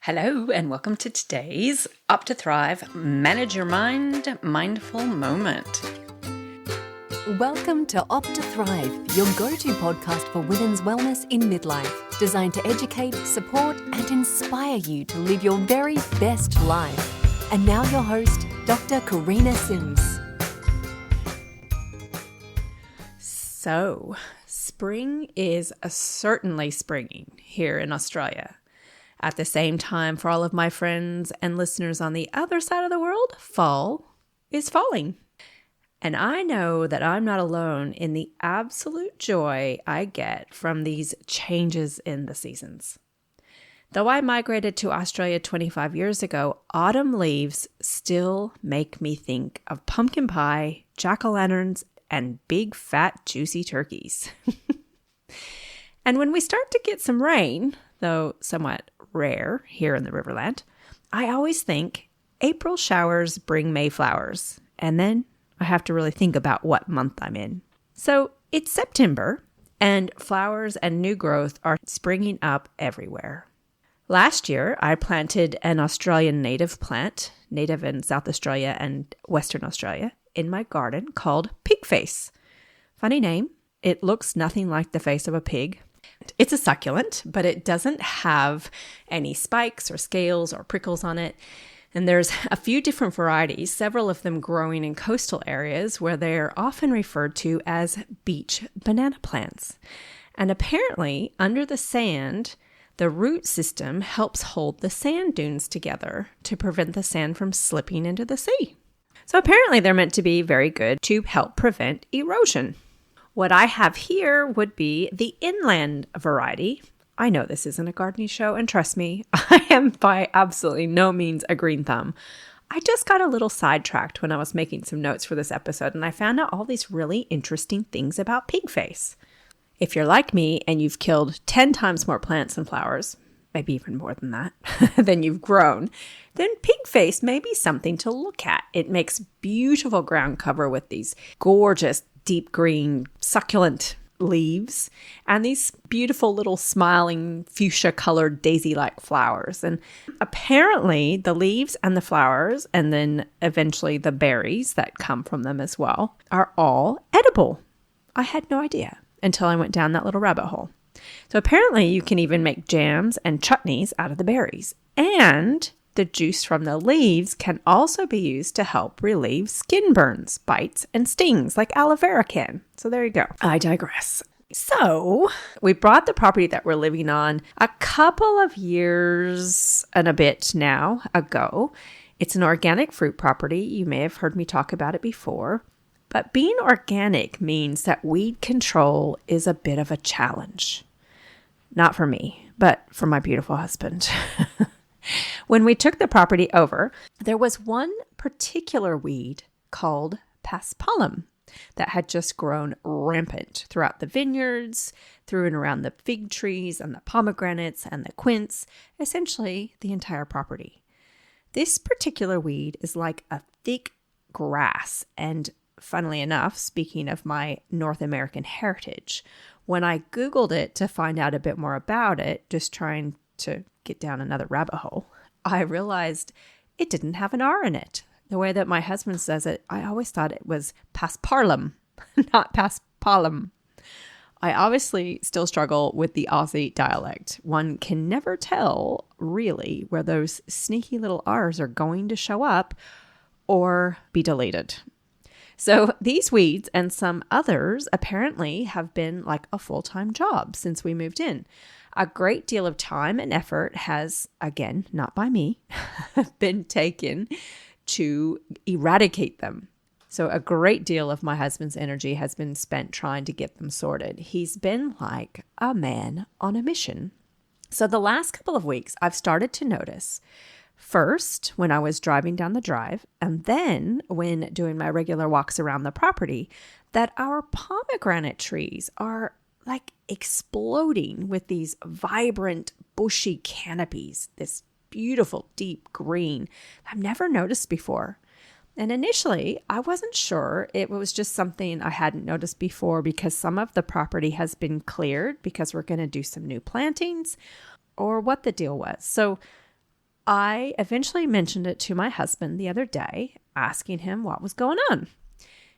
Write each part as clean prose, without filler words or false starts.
Hello and welcome to today's Up to Thrive Manage Your Mind Mindful Moment. Welcome to Up to Thrive, your go-to podcast for women's wellness in midlife, designed to educate, support, and inspire you to live your very best life. And now your host, Dr. Karina Sims. So, spring is certainly springing here in Australia. At the same time, for all of my friends and listeners on the other side of the world, fall is falling. And I know that I'm not alone in the absolute joy I get from these changes in the seasons. Though I migrated to Australia 25 years ago, autumn leaves still make me think of pumpkin pie, jack-o'-lanterns, and big, fat, juicy turkeys. And when we start to get some rain, though somewhat rare here in the Riverland, I always think April showers bring May flowers, and then I have to really think about what month I'm in. So it's September, and flowers and new growth are springing up everywhere. Last year, I planted an Australian native plant, native in South Australia and Western Australia, in my garden called Pigface. Funny name. It looks nothing like the face of a pig. It's a succulent, but it doesn't have any spikes or scales or prickles on it. And there's a few different varieties, several of them growing in coastal areas where they're often referred to as beach banana plants. And apparently, under the sand, the root system helps hold the sand dunes together to prevent the sand from slipping into the sea. So apparently they're meant to be very good to help prevent erosion. What I have here would be the inland variety. I know this isn't a gardening show, and trust me, I am by absolutely no means a green thumb. I just got a little sidetracked when I was making some notes for this episode, and I found out all these really interesting things about Pigface. If you're like me and you've killed 10 times more plants and flowers, maybe even more than that, than you've grown, then Pigface may be something to look at. It makes beautiful ground cover with these gorgeous deep green succulent leaves and these beautiful little smiling fuchsia colored daisy-like flowers. And apparently the leaves and the flowers, and then eventually the berries that come from them as well, are all edible. I had no idea until I went down that little rabbit hole. So apparently you can even make jams and chutneys out of the berries. And the juice from the leaves can also be used to help relieve skin burns, bites, and stings like aloe vera can. So there you go. I digress. So we bought the property that we're living on a couple of years and a bit now ago. It's an organic fruit property. You may have heard me talk about it before. But being organic means that weed control is a bit of a challenge. Not for me, but for my beautiful husband. When we took the property over, there was one particular weed called paspalum that had just grown rampant throughout the vineyards, through and around the fig trees and the pomegranates and the quince, essentially the entire property. This particular weed is like a thick grass, and funnily enough, speaking of my North American heritage, when I Googled it to find out a bit more about it, just trying to get down another rabbit hole, I realized it didn't have an R in it. The way that my husband says it, I always thought it was pasparlum, not paspalum. I obviously still struggle with the Aussie dialect. One can never tell, really, where those sneaky little R's are going to show up or be deleted. So these weeds and some others apparently have been like a full-time job since we moved in. A great deal of time and effort has, again, not by me, been taken to eradicate them. So a great deal of my husband's energy has been spent trying to get them sorted. He's been like a man on a mission. So the last couple of weeks, I've started to notice, first when I was driving down the drive, and then when doing my regular walks around the property, that our pomegranate trees are like exploding with these vibrant, bushy canopies, this beautiful, deep green I've never noticed before. And initially, I wasn't sure it was just something I hadn't noticed before because some of the property has been cleared because we're going to do some new plantings or what the deal was. So I eventually mentioned it to my husband the other day, asking him what was going on.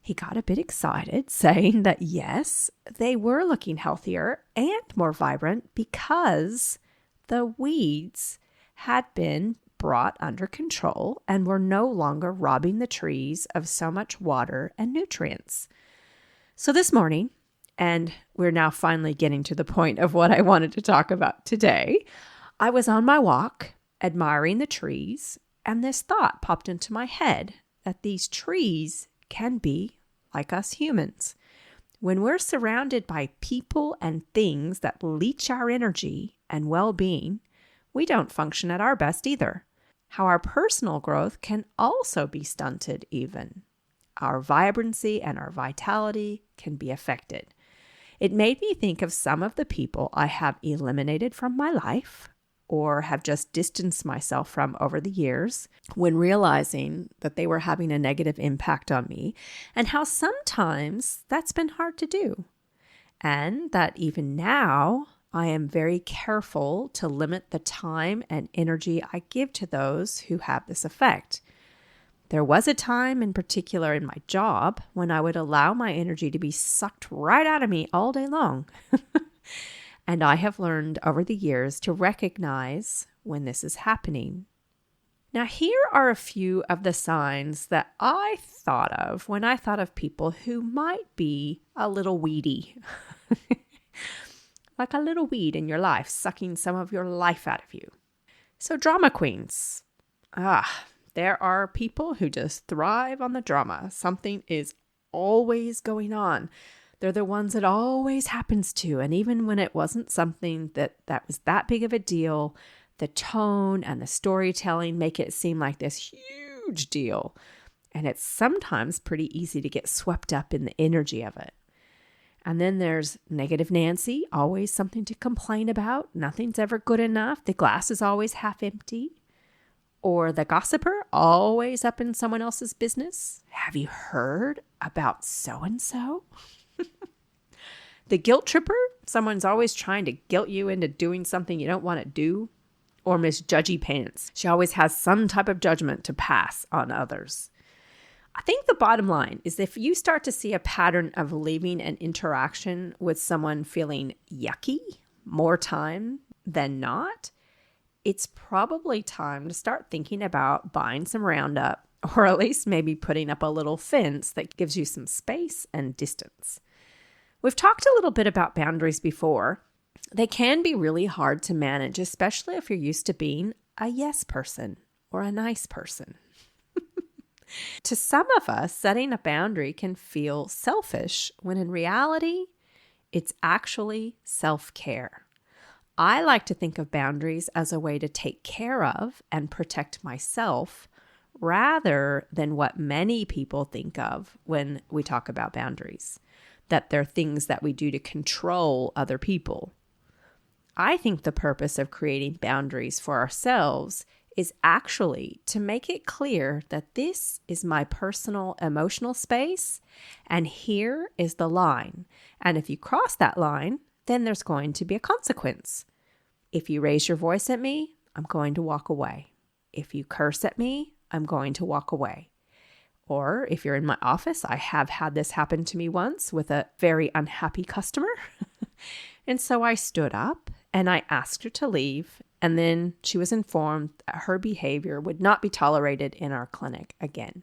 He got a bit excited, saying that yes, they were looking healthier and more vibrant because the weeds had been brought under control and were no longer robbing the trees of so much water and nutrients. So this morning, and we're now finally getting to the point of what I wanted to talk about today, I was on my walk, admiring the trees, and this thought popped into my head that these trees can be like us humans. When we're surrounded by people and things that leach our energy and well-being, we don't function at our best either. How our personal growth can also be stunted even. Our vibrancy and our vitality can be affected. It made me think of some of the people I have eliminated from my life or have just distanced myself from over the years when realizing that they were having a negative impact on me, and how sometimes that's been hard to do. And that even now, I am very careful to limit the time and energy I give to those who have this effect. There was a time in particular in my job when I would allow my energy to be sucked right out of me all day long. And I have learned over the years to recognize when this is happening. Now, here are a few of the signs that I thought of when I thought of people who might be a little weedy. Like a little weed in your life, sucking some of your life out of you. So drama queens. There are people who just thrive on the drama. Something is always going on. They're the ones it always happens to. And even when it wasn't something that was that big of a deal, the tone and the storytelling make it seem like this huge deal. And it's sometimes pretty easy to get swept up in the energy of it. And then there's negative Nancy, always something to complain about. Nothing's ever good enough. The glass is always half empty. Or the gossiper, always up in someone else's business. Have you heard about so-and-so? The guilt tripper, someone's always trying to guilt you into doing something you don't want to do. Or Miss Judgy Pants. She always has some type of judgment to pass on others. I think the bottom line is if you start to see a pattern of leaving an interaction with someone feeling yucky more time than not, it's probably time to start thinking about buying some Roundup, or at least maybe putting up a little fence that gives you some space and distance. We've talked a little bit about boundaries before. They can be really hard to manage, especially if you're used to being a yes person or a nice person. To some of us, setting a boundary can feel selfish when in reality, it's actually self-care. I like to think of boundaries as a way to take care of and protect myself rather than what many people think of when we talk about boundaries, that they're things that we do to control other people. I think the purpose of creating boundaries for ourselves is actually to make it clear that this is my personal emotional space and here is the line. And if you cross that line, then there's going to be a consequence. If you raise your voice at me, I'm going to walk away. If you curse at me, I'm going to walk away. Or if you're in my office, I have had this happen to me once with a very unhappy customer. And so I stood up and I asked her to leave. And then she was informed that her behavior would not be tolerated in our clinic again.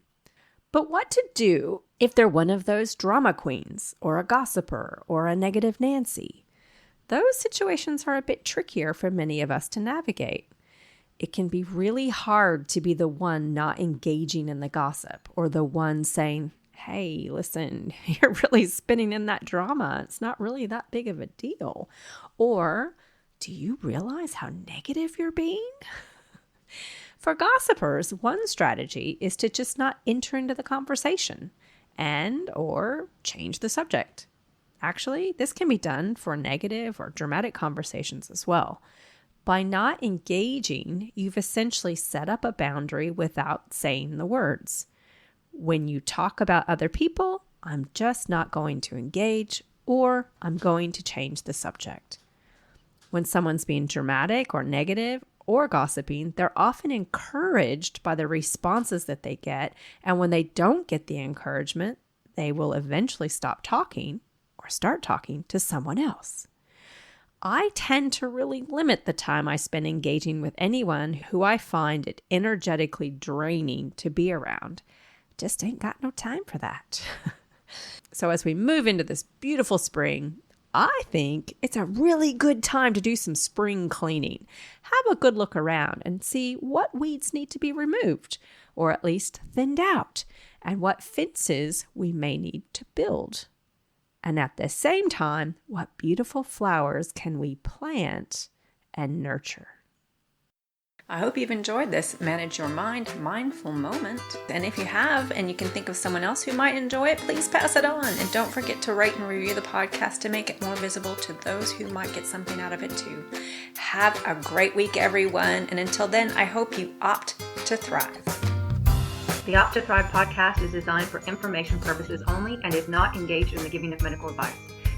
But what to do if they're one of those drama queens or a gossiper or a negative Nancy? Those situations are a bit trickier for many of us to navigate. It can be really hard to be the one not engaging in the gossip or the one saying, hey, listen, you're really spinning in that drama. It's not really that big of a deal. Or, do you realize how negative you're being? For gossipers, one strategy is to just not enter into the conversation and or change the subject. Actually, this can be done for negative or dramatic conversations as well. By not engaging, you've essentially set up a boundary without saying the words. When you talk about other people, I'm just not going to engage, or I'm going to change the subject. When someone's being dramatic or negative, or gossiping, they're often encouraged by the responses that they get. And when they don't get the encouragement, they will eventually stop talking or start talking to someone else. I tend to really limit the time I spend engaging with anyone who I find it energetically draining to be around. Just ain't got no time for that. So as we move into this beautiful spring, I think it's a really good time to do some spring cleaning. Have a good look around and see what weeds need to be removed, or at least thinned out, and what fences we may need to build. And at the same time, what beautiful flowers can we plant and nurture? I hope you've enjoyed this Manage Your Mind mindful moment. And if you have, and you can think of someone else who might enjoy it, please pass it on. And don't forget to rate and review the podcast to make it more visible to those who might get something out of it too. Have a great week, everyone. And until then, I hope you opt to thrive. The Opt to Thrive podcast is designed for information purposes only and is not engaged in the giving of medical advice.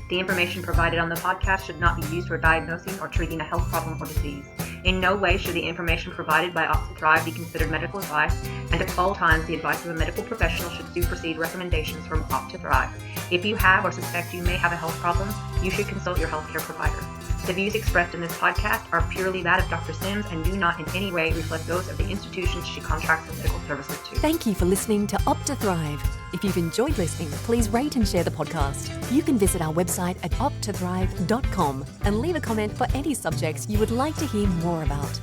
The information provided on the podcast should not be used for diagnosing or treating a health problem or disease. In no way should the information provided by Opt to Thrive be considered medical advice, and at all times the advice of a medical professional should supersede recommendations from Opt to Thrive. If you have or suspect you may have a health problem, you should consult your healthcare provider. The views expressed in this podcast are purely that of Dr. Sims and do not in any way reflect those of the institutions she contracts for medical services to. Thank you for listening to Opt to Thrive. If you've enjoyed listening, please rate and share the podcast. You can visit our website at opttothrive.com and leave a comment for any subjects you would like to hear more about.